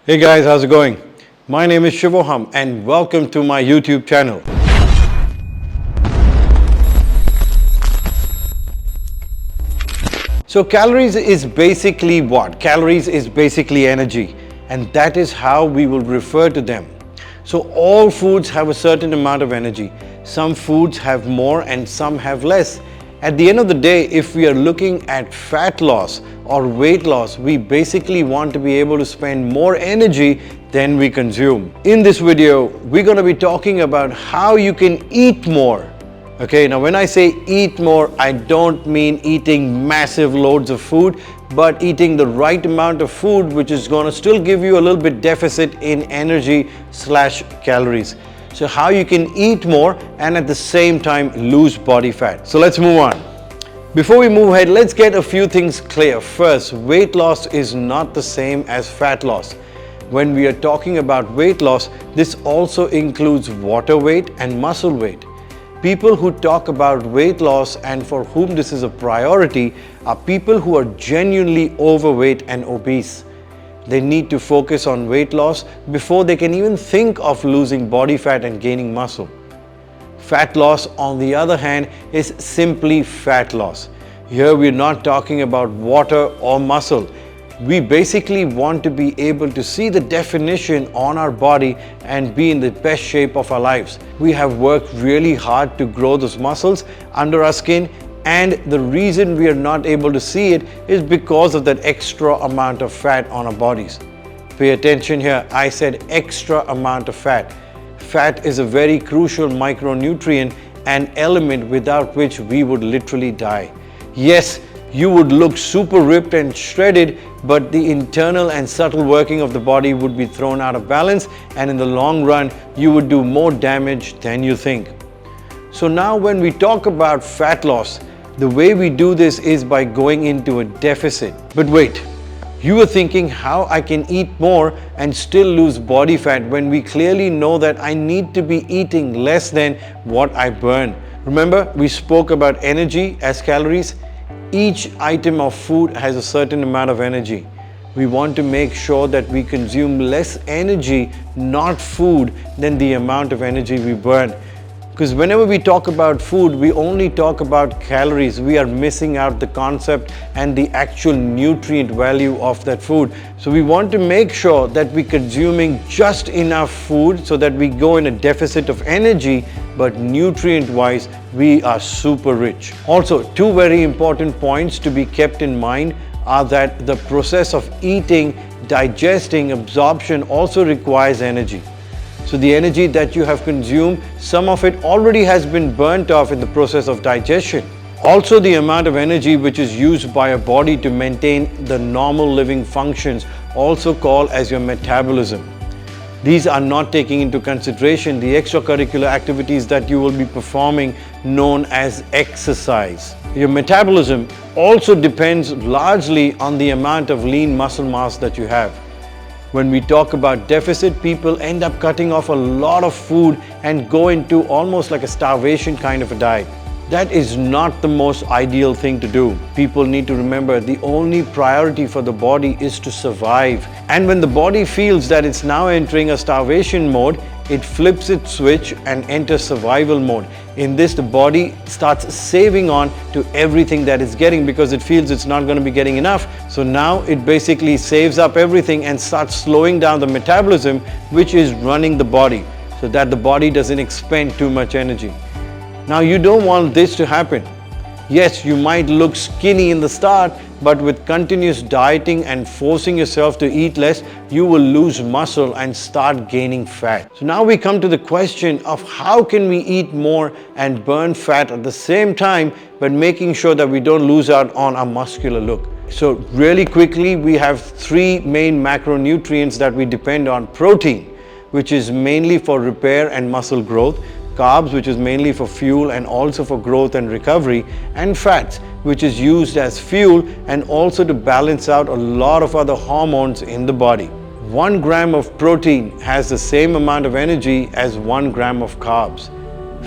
Hey guys, how's it going? My name is Shivoham and welcome to my YouTube channel. So calories is basically what? Calories is basically energy, and that is how we will refer to them. So all foods have a certain amount of energy. Some foods have more and some have less. At the end of the day, if we are looking at fat loss or weight loss, we basically want to be able to spend more energy than we consume. In this video, we're going to be talking about how you can eat more. Okay, now when I say eat more, I don't mean eating massive loads of food, but eating the right amount of food which is going to still give you a little bit deficit in energy / calories. So how you can eat more and at the same time lose body fat. So let's move on. Before we move ahead, let's get a few things clear. First, weight loss is not the same as fat loss. When we are talking about weight loss, this also includes water weight and muscle weight. People who talk about weight loss and for whom this is a priority are people who are genuinely overweight and obese. They need to focus on weight loss before they can even think of losing body fat and gaining muscle. Fat loss, on the other hand, is simply fat loss. Here we're not talking about water or muscle. We basically want to be able to see the definition on our body and be in the best shape of our lives. We have worked really hard to grow those muscles under our skin, and the reason we are not able to see it is because of that extra amount of fat on our bodies. Pay attention here, I said extra amount of fat. Fat is a very crucial micronutrient and element without which we would literally die. Yes, you would look super ripped and shredded, but the internal and subtle working of the body would be thrown out of balance, and in the long run, you would do more damage than you think. So now when we talk about fat loss, the way we do this is by going into a deficit. But wait, you were thinking how I can eat more and still lose body fat when we clearly know that I need to be eating less than what I burn. Remember, we spoke about energy as calories. Each item of food has a certain amount of energy. We want to make sure that we consume less energy, not food, than the amount of energy we burn. Because whenever we talk about food, we only talk about calories. We are missing out the concept and the actual nutrient value of that food. So we want to make sure that we're consuming just enough food so that we go in a deficit of energy, but nutrient-wise, we are super rich. Also, two very important points to be kept in mind are that the process of eating, digesting, absorption also requires energy. So the energy that you have consumed, some of it already has been burnt off in the process of digestion. Also, the amount of energy which is used by a body to maintain the normal living functions, also called as your metabolism. These are not taking into consideration the extracurricular activities that you will be performing, known as exercise. Your metabolism also depends largely on the amount of lean muscle mass that you have. When we talk about deficit, people end up cutting off a lot of food and go into almost like a starvation kind of a diet. That is not the most ideal thing to do. People need to remember the only priority for the body is to survive. And when the body feels that it's now entering a starvation mode, it flips its switch and enters survival mode. In this, the body starts saving on to everything that it's getting because it feels it's not going to be getting enough. So now it basically saves up everything and starts slowing down the metabolism, which is running the body, so that the body doesn't expend too much energy. Now you don't want this to happen. Yes, you might look skinny in the start, but with continuous dieting and forcing yourself to eat less, you will lose muscle and start gaining fat. So now we come to the question of how can we eat more and burn fat at the same time, but making sure that we don't lose out on our muscular look. So really quickly, we have three main macronutrients that we depend on. Protein, which is mainly for repair and muscle growth. Carbs, which is mainly for fuel and also for growth and recovery, and fats, which is used as fuel and also to balance out a lot of other hormones in the body. 1 gram of protein has the same amount of energy as 1 gram of carbs.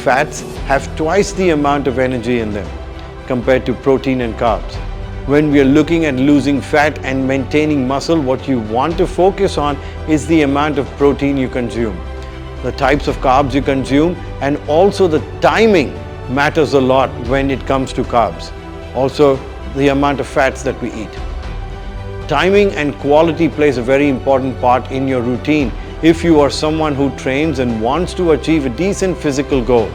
Fats have twice the amount of energy in them compared to protein and carbs. When we are looking at losing fat and maintaining muscle, what you want to focus on is the amount of protein you consume, the types of carbs you consume, and also the timing matters a lot when it comes to carbs. Also, the amount of fats that we eat. Timing and quality plays a very important part in your routine if you are someone who trains and wants to achieve a decent physical goal.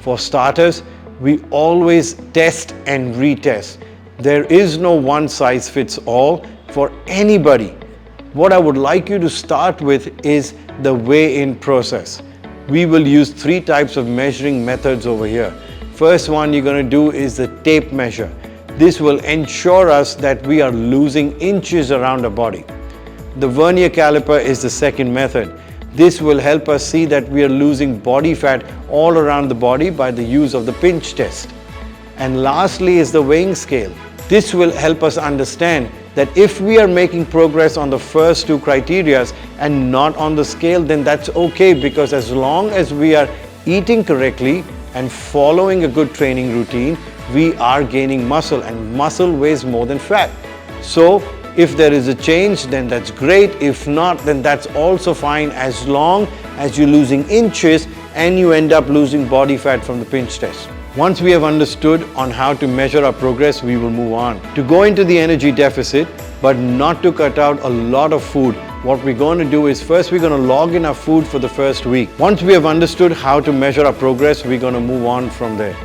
For starters, we always test and retest. There is no one size fits all for anybody. What I would like you to start with is the weigh-in process. We will use 3 types of measuring methods over here. First one you're going to do is the tape measure. This will ensure us that we are losing inches around our body. The vernier caliper is the second method. This will help us see that we are losing body fat all around the body by the use of the pinch test. And lastly is the weighing scale. This will help us understand that if we are making progress on the first 2 criteria and not on the scale, then that's okay, because as long as we are eating correctly and following a good training routine, we are gaining muscle, and muscle weighs more than fat. So if there is a change, then that's great. If not, then that's also fine, as long as you're losing inches and you end up losing body fat from the pinch test. Once we have understood on how to measure our progress, we will move on to go into the energy deficit, but not to cut out a lot of food. What we're going to do is first we're going to log in our food for the first week. Once we have understood how to measure our progress, we're going to move on from there.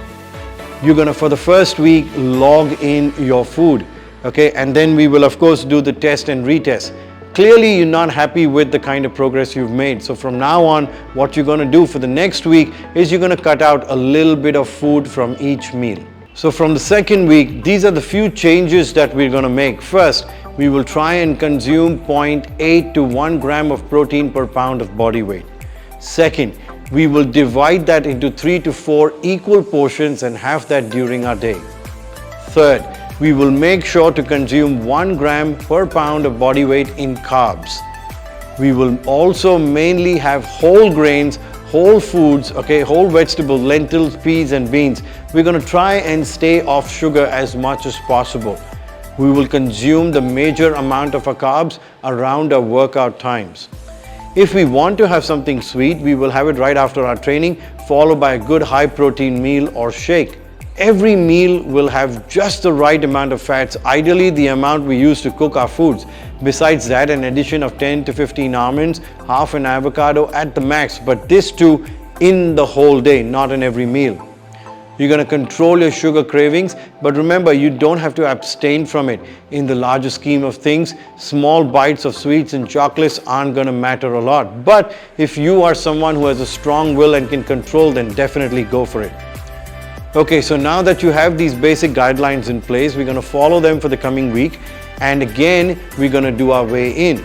You're going to, for the first week, log in your food. Okay, and then we will of course do the test and retest. Clearly you're not happy with the kind of progress you've made. So from now on, what you're going to do for the next week is you're going to cut out a little bit of food from each meal. So from the second week, these are the few changes that we're going to make. First, we will try and consume 0.8 to 1 gram of protein per pound of body weight. Second, we will divide that into 3 to 4 equal portions and have that during our day. Third, we will make sure to consume 1 gram per pound of body weight in carbs. We will also mainly have whole grains, whole foods, okay, whole vegetables, lentils, peas and beans. We're going to try and stay off sugar as much as possible. We will consume the major amount of our carbs around our workout times. If we want to have something sweet, we will have it right after our training, followed by a good high protein meal or shake. Every meal will have just the right amount of fats, ideally the amount we use to cook our foods. Besides that, an addition of 10 to 15 almonds, half an avocado at the max, but this too in the whole day, not in every meal. You're going to control your sugar cravings, but remember, you don't have to abstain from it. In the larger scheme of things, small bites of sweets and chocolates aren't going to matter a lot. But if you are someone who has a strong will and can control, then definitely go for it. Okay, so now that you have these basic guidelines in place, we're going to follow them for the coming week. And again, we're going to do our way in.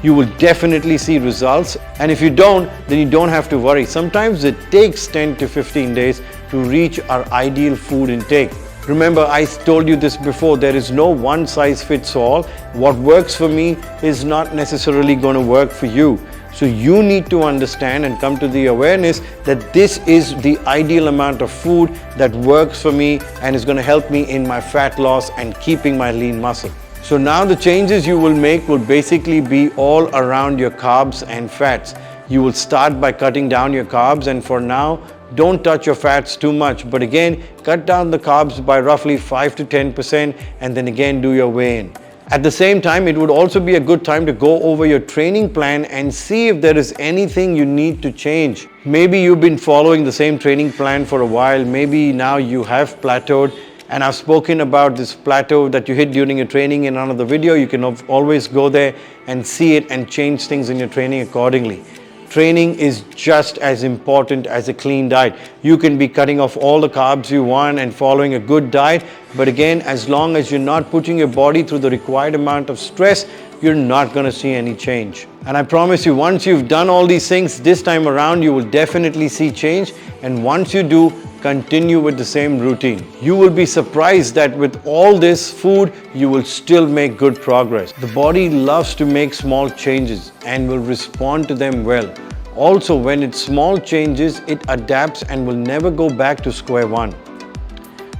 You will definitely see results. And if you don't, then you don't have to worry. Sometimes it takes 10 to 15 days to reach our ideal food intake. Remember, I told you this before, there is no one size fits all. What works for me is not necessarily going to work for you. So you need to understand and come to the awareness that this is the ideal amount of food that works for me and is going to help me in my fat loss and keeping my lean muscle. So now the changes you will make will basically be all around your carbs and fats. You will start by cutting down your carbs, and for now, don't touch your fats too much. But again, cut down the carbs by roughly 5 to 10% and then again do your weigh-in. At the same time, it would also be a good time to go over your training plan and see if there is anything you need to change. Maybe you've been following the same training plan for a while. Maybe now you have plateaued, and I've spoken about this plateau that you hit during your training in another video. You can always go there and see it and change things in your training accordingly. Training is just as important as a clean diet. You can be cutting off all the carbs you want and following a good diet, but again, as long as you're not putting your body through the required amount of stress, you're not going to see any change. And I promise you, once you've done all these things this time around, you will definitely see change. And once you do, continue with the same routine. You will be surprised that with all this food, you will still make good progress. The body loves to make small changes and will respond to them well. Also, when it's small changes, it adapts and will never go back to square one.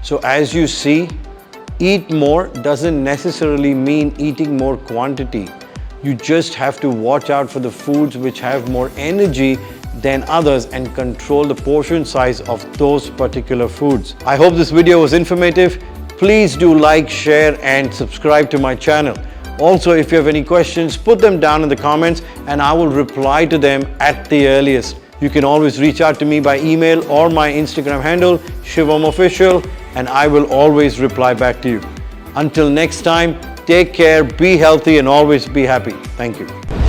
So as you see, Eat more doesn't necessarily mean eating more quantity. You just have to watch out for the foods which have more energy than others and control the portion size of those particular foods. I hope this video was informative. Please do like, share and subscribe to my channel. Also, if you have any questions, put them down in the comments and I will reply to them at the earliest. You can always reach out to me by email or my Instagram handle, Shivoham Official, and I will always reply back to you. Until next time, take care, be healthy and always be happy. Thank you.